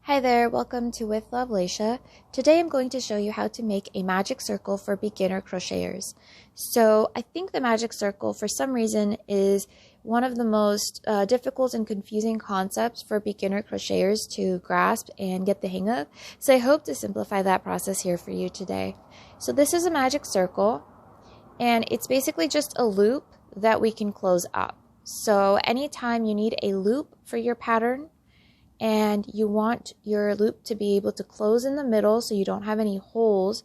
Hi there, welcome to With Love Leisha. Today I'm going to show you how to make a magic circle for beginner crocheters. So I think the magic circle for some reason is one of the most difficult and confusing concepts for beginner crocheters to grasp and get the hang of. So I hope to simplify that process here for you today. So this is a magic circle and it's basically just a loop that we can close up. So anytime you need a loop for your pattern, and you want your loop to be able to close in the middle so you don't have any holes,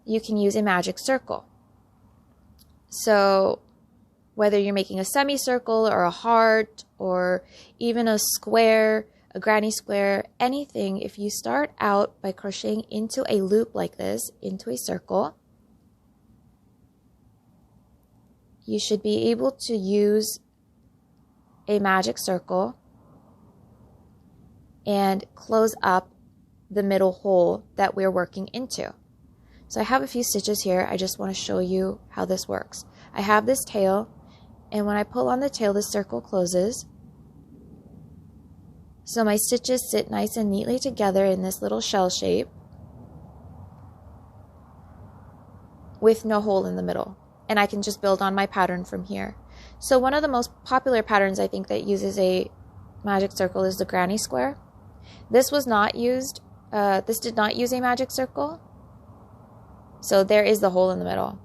you can use a magic circle. So whether you're making a semicircle or a heart or even a square, a granny square, anything, if you start out by crocheting into a loop like this, into a circle, you should be able to use a magic circle and close up the middle hole that we're working into. So I have a few stitches here. I just want to show you how this works. I have this tail, and when I pull on the tail, the circle closes. So my stitches sit nice and neatly together in this little shell shape with no hole in the middle. And I can just build on my pattern from here. So one of the most popular patterns I think that uses a magic circle is the granny square. This was not used, this did not use a magic circle. So there is the hole in the middle.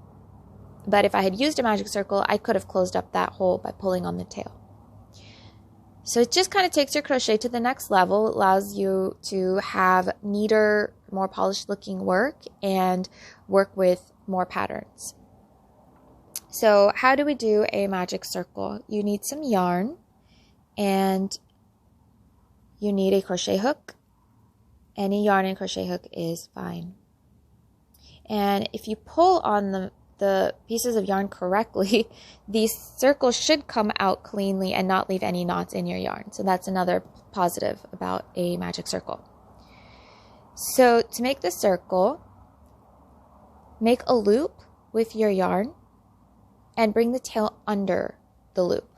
But if I had used a magic circle, I could have closed up that hole by pulling on the tail. So it just kind of takes your crochet to the next level. It allows you to have neater, more polished looking work and work with more patterns. So how do we do a magic circle? You need some yarn and you need a crochet hook. Any yarn and crochet hook is fine. And if you pull on the pieces of yarn correctly, these circles should come out cleanly and not leave any knots in your yarn. So that's another positive about a magic circle. So to make the circle, make a loop with your yarn and bring the tail under the loop.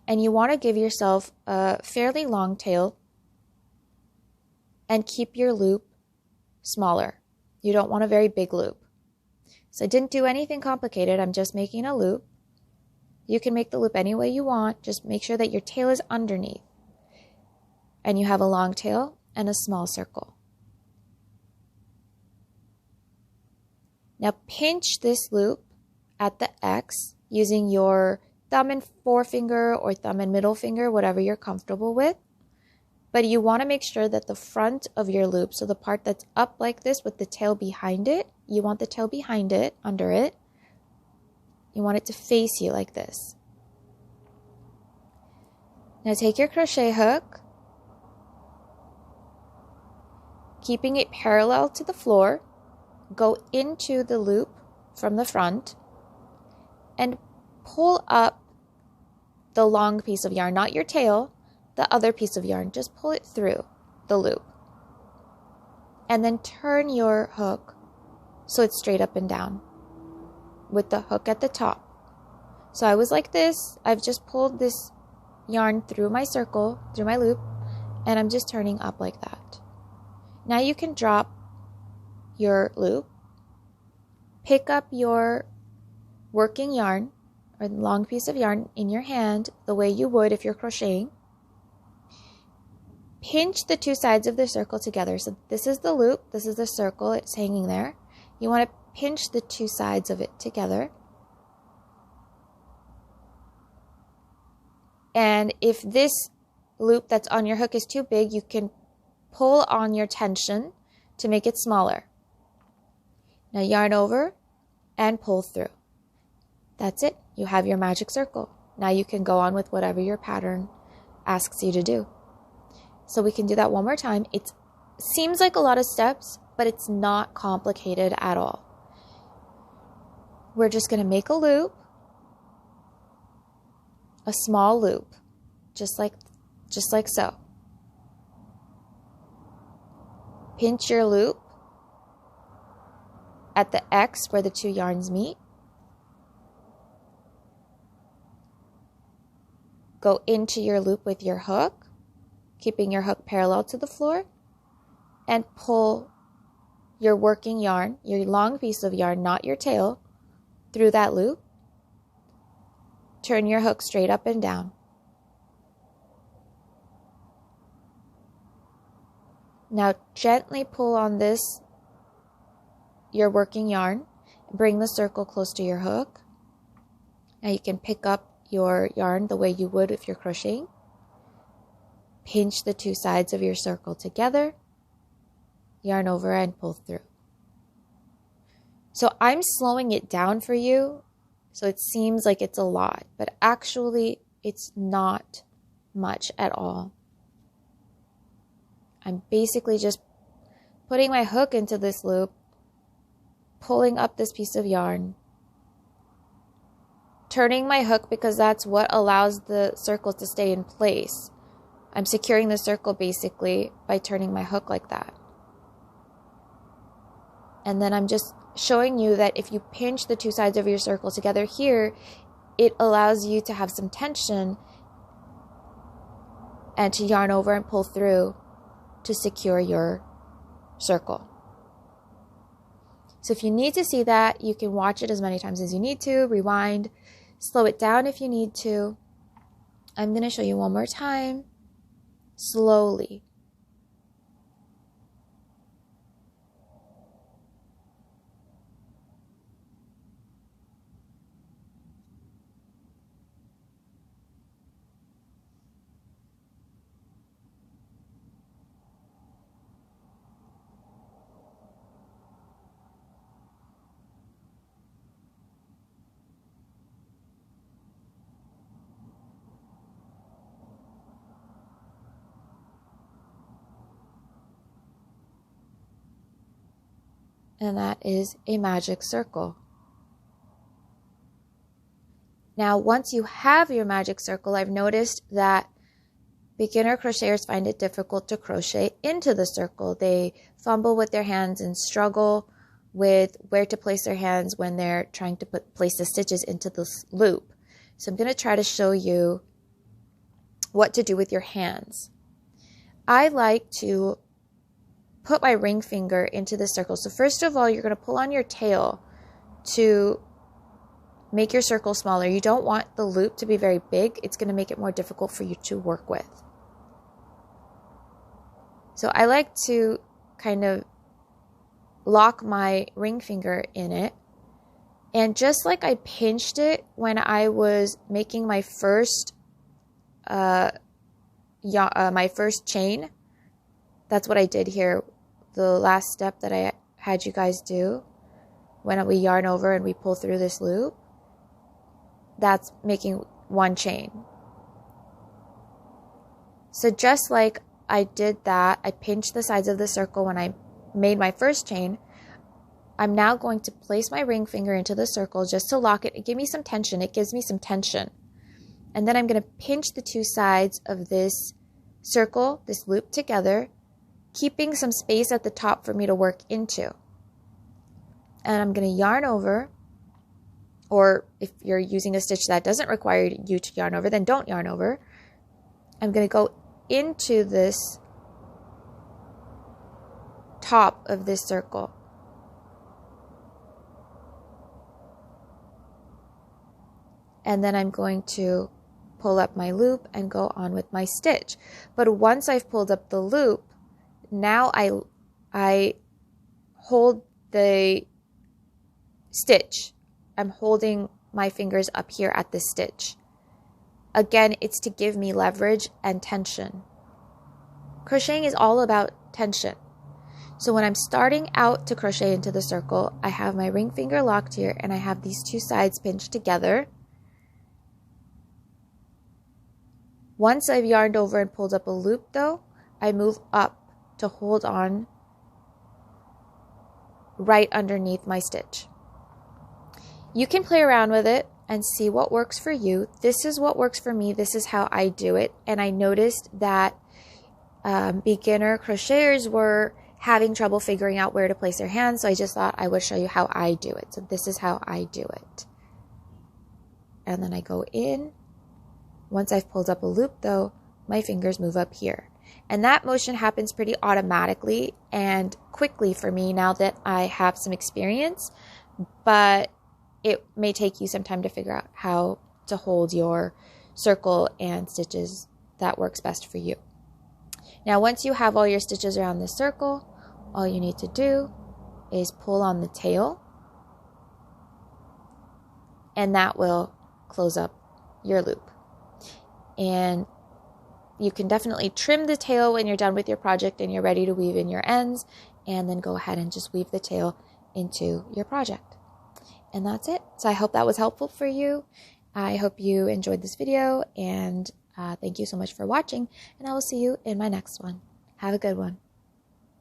And you want to give yourself a fairly long tail and keep your loop smaller. You don't want a very big loop. So I didn't do anything complicated. I'm just making a loop. You can make the loop any way you want. Just make sure that your tail is underneath. And you have a long tail and a small circle. Now pinch this loop at the X using your thumb and forefinger or thumb and middle finger, whatever you're comfortable with. But you want to make sure that the front of your loop, so the part that's up like this with the tail behind it, you want the tail behind it, under it. You want it to face you like this. Now take your crochet hook, keeping it parallel to the floor, go into the loop from the front, and pull up the long piece of yarn, not your tail, the other piece of yarn. Just pull it through the loop. And then turn your hook so it's straight up and down with the hook at the top. So I was like this. I've just pulled this yarn through my circle, through my loop, and I'm just turning up like that. Now you can drop your loop, pick up your working yarn or long piece of yarn in your hand the way you would if you're crocheting. Pinch the two sides of the circle together. So this is the loop, this is the circle, it's hanging there. You want to pinch the two sides of it together. And if this loop that's on your hook is too big, you can pull on your tension to make it smaller. Now yarn over and pull through. That's it. You have your magic circle. Now you can go on with whatever your pattern asks you to do. So we can do that one more time. It seems like a lot of steps, but it's not complicated at all. We're just going to make a loop, a small loop, just like so. Pinch your loop at the X where the two yarns meet. Go into your loop with your hook keeping your hook parallel to the floor, and pull your working yarn, your long piece of yarn, not your tail, through that loop. Turn your hook straight up and down. Now gently pull on this, your working yarn, bring the circle close to your hook. Now you can pick up your yarn the way you would if you're crocheting. Pinch the two sides of your circle together, yarn over and pull through. So I'm slowing it down for you, so it seems like it's a lot, but actually it's not much at all. I'm basically just putting my hook into this loop, pulling up this piece of yarn, turning my hook because that's what allows the circle to stay in place. I'm securing the circle basically by turning my hook like that. And then I'm just showing you that if you pinch the two sides of your circle together here, it allows you to have some tension and to yarn over and pull through to secure your circle. So if you need to see that, you can watch it as many times as you need to, rewind, slow it down if you need to. I'm going to show you one more time, slowly. And that is a magic circle. Now, once you have your magic circle, I've noticed that beginner crocheters find it difficult to crochet into the circle. They fumble with their hands and struggle with where to place their hands when they're trying to place the stitches into this loop. So I'm going to try to show you what to do with your hands. I like to put my ring finger into the circle. So first of all, you're going to pull on your tail to make your circle smaller. You don't want the loop to be very big. It's going to make it more difficult for you to work with. So I like to kind of lock my ring finger in it. And just like I pinched it when I was making my first chain, that's what I did here. The last step that I had you guys do when we yarn over and we pull through this loop, that's making one chain. So just like I did that, I pinched the sides of the circle when I made my first chain. I'm now going to place my ring finger into the circle just to lock it. Give me some tension. It gives me some tension. And then I'm going to pinch the two sides of this circle, this loop together, keeping some space at the top for me to work into. And I'm going to yarn over, or if you're using a stitch that doesn't require you to yarn over, then don't yarn over. I'm going to go into this top of this circle. And then I'm going to pull up my loop and go on with my stitch. But once I've pulled up the loop, now I hold the stitch. I'm holding my fingers up here at the stitch. Again, it's to give me leverage and tension. Crocheting is all about tension. So when I'm starting out to crochet into the circle, I have my ring finger locked here and I have these two sides pinched together. Once I've yarned over and pulled up a loop though, I move up to hold on right underneath my stitch. You can play around with it and see what works for you. This is what works for me. This is how I do it. And I noticed that beginner crocheters were having trouble figuring out where to place their hands. So I just thought I would show you how I do it. So this is how I do it. And then I go in. Once I've pulled up a loop though, my fingers move up here. And that motion happens pretty automatically and quickly for me now that I have some experience, but it may take you some time to figure out how to hold your circle and stitches that works best for you. Now, once you have all your stitches around the circle, all you need to do is pull on the tail, and that will close up your loop. And you can definitely trim the tail when you're done with your project and you're ready to weave in your ends, and then go ahead and just weave the tail into your project. And that's it. So I hope that was helpful for you. I hope you enjoyed this video, and thank you so much for watching, and I will see you in my next one. Have a good one.